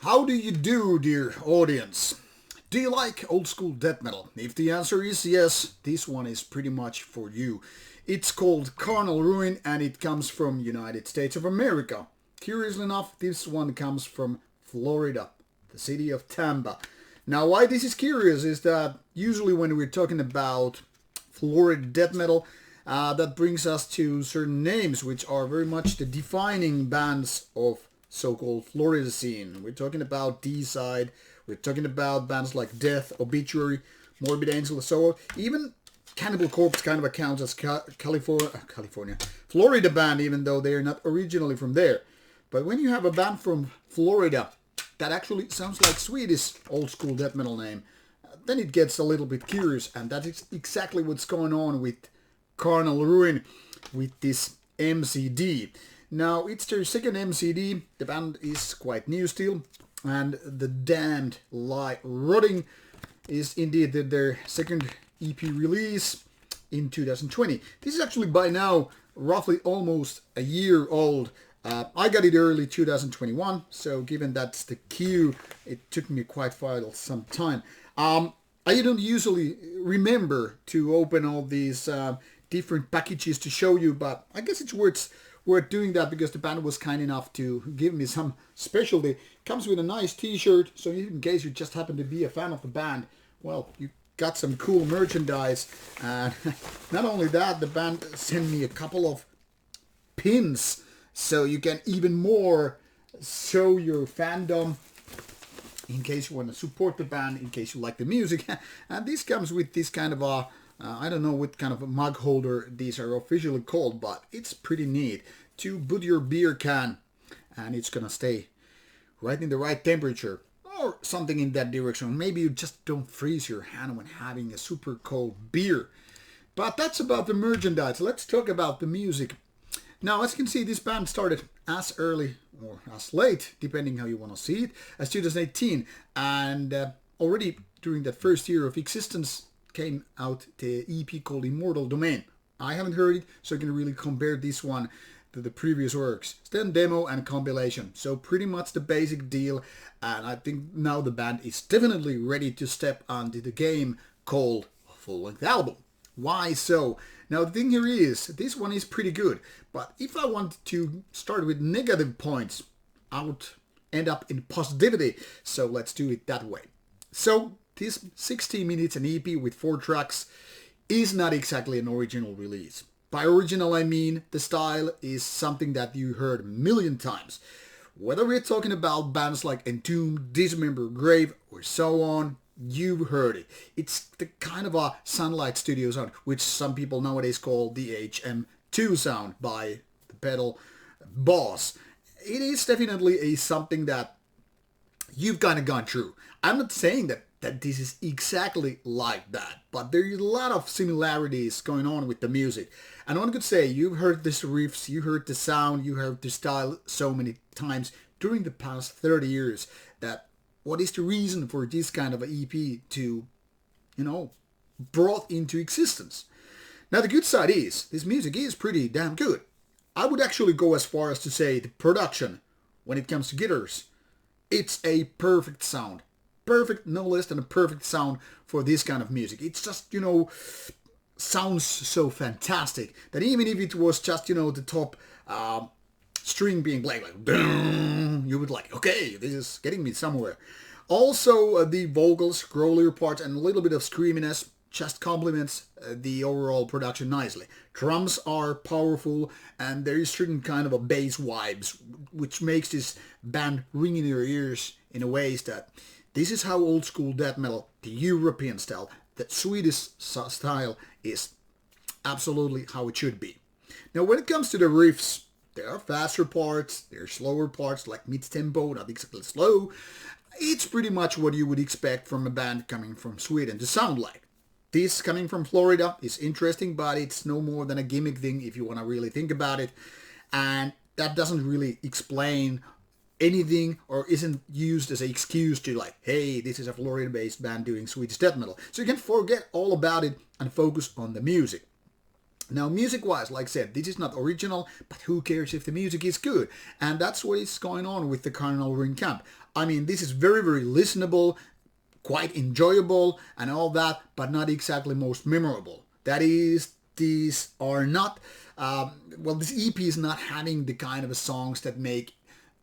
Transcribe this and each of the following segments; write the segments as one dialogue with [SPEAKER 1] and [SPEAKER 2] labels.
[SPEAKER 1] How do you do, dear audience? Do you like old school death metal? If the answer is yes, this one is pretty much for you. It's called Carnal Ruin and it comes from United States of America. Curiously enough, this one comes from Florida, the city of Tampa. Now, why this is curious is that usually when we're talking about Florida death metal, that brings us to certain names which are very much the defining bands of so-called Florida scene. We're talking about D-Side, we're talking about bands like Death, Obituary, Morbid Angel, and so on. Even Cannibal Corpse kind of accounts as California, Florida band, even though they're not originally from there. But when you have a band from Florida that actually sounds like Swedish old school death metal name, then it gets a little bit curious, and that is exactly what's going on with Carnal Ruin with this MCD. Now, it's their second MCD, the band is quite new still, and The Damned Lie Rotting is indeed their second EP release in 2020. This is actually by now roughly almost a year old. I got it early 2021, so given that's the queue, it took me quite some time. I don't usually remember to open all these different packages to show you, but I guess it's worth doing that because the band was kind enough to give me some specialty. Comes with a nice t-shirt, so in case you just happen to be a fan of the band, well, you got some cool merchandise. And not only that, the band sent me a couple of pins, so you can even more show your fandom in case you want to support the band, in case you like the music. And this comes with this kind of a I don't know what kind of a mug holder these are officially called, but it's pretty neat to put your beer can and it's gonna stay right in the right temperature or something in that direction. Maybe you just don't freeze your hand when having a super cold beer. But that's about the merchandise. Let's talk about the music. Now, as you can see, this band started as early or as late, depending how you want to see it, as 2018. And already during that first year of existence, came out the EP called Immortal Domain. I haven't heard it, so I can really compare this one to the previous works. It's then demo and compilation, so pretty much the basic deal, and I think now the band is definitely ready to step onto the game called full-length album. Why so? Now the thing here is, this one is pretty good, but if I want to start with negative points, I would end up in positivity, so let's do it that way. So, this 60 minutes an EP with 4 tracks is not exactly an original release. By original I mean the style is something that you heard a million times. Whether we're talking about bands like Entombed, Dismember, Grave or so on, you've heard it. It's the kind of a Sunlight Studio sound, which some people nowadays call the HM2 sound by the pedal boss. It is definitely something that you've kind of gone through. I'm not saying that this is exactly like that, but there's a lot of similarities going on with the music. And one could say you've heard these riffs, you heard the sound, you heard the style so many times during the past 30 years that what is the reason for this kind of an EP to, brought into existence? Now the good side is, this music is pretty damn good. I would actually go as far as to say the production, when it comes to guitars, it's a perfect sound. Perfect, no less than a perfect sound for this kind of music. It's just, sounds so fantastic that even if it was just, the top string being played like, you would like, okay, this is getting me somewhere. Also, the vocals, growlier parts, and a little bit of screaminess just complements the overall production nicely. Drums are powerful, and there is certain kind of a bass vibes, which makes this band ring in your ears in a ways that this is how old school death metal, the European style, the Swedish style is absolutely how it should be. Now when it comes to the riffs, there are faster parts, there are slower parts like mid-tempo, not exactly slow. It's pretty much what you would expect from a band coming from Sweden to sound like. This coming from Florida is interesting, but it's no more than a gimmick thing if you want to really think about it. And that doesn't really explain anything or isn't used as an excuse to like, hey, this is a Florida-based band doing Swedish death metal. So you can forget all about it and focus on the music. Now, music-wise, like I said, this is not original, but who cares if the music is good? And that's what is going on with the Carnal Ring Camp. I mean, this is very, very listenable, quite enjoyable and all that, but not exactly most memorable. That is, these are not, this EP is not having the kind of songs that made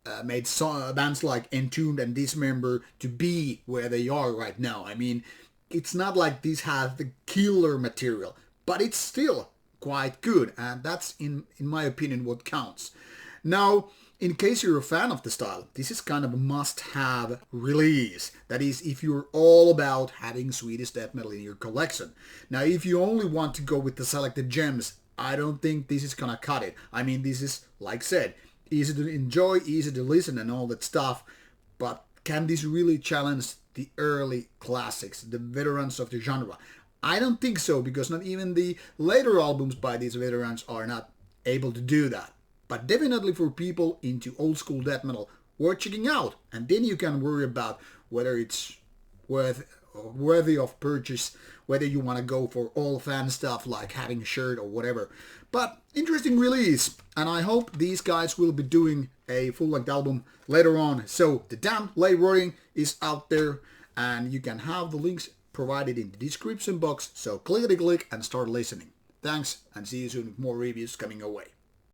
[SPEAKER 1] bands like Entombed and Dismember to be where they are right now. I mean, it's not like this has the killer material, but it's still quite good, and that's in my opinion what counts. Now, in case you're a fan of the style, this is kind of a must-have release. That is, if you're all about having Swedish death metal in your collection. Now, if you only want to go with the selected gems, I don't think this is gonna cut it. I mean, this is, like I said, easy to enjoy, easy to listen and all that stuff, but can this really challenge the early classics, the veterans of the genre? I don't think so, because not even the later albums by these veterans are not able to do that. But definitely for people into old school death metal, worth checking out. And then you can worry about whether it's worthy of purchase, whether you want to go for all fan stuff like having a shirt or whatever. But interesting release, and I hope these guys will be doing a full-length album later on. So the Damned Lay Rotting is out there, and you can have the links provided in the description box. So clickety-click and start listening. Thanks, and see you soon with more reviews coming away.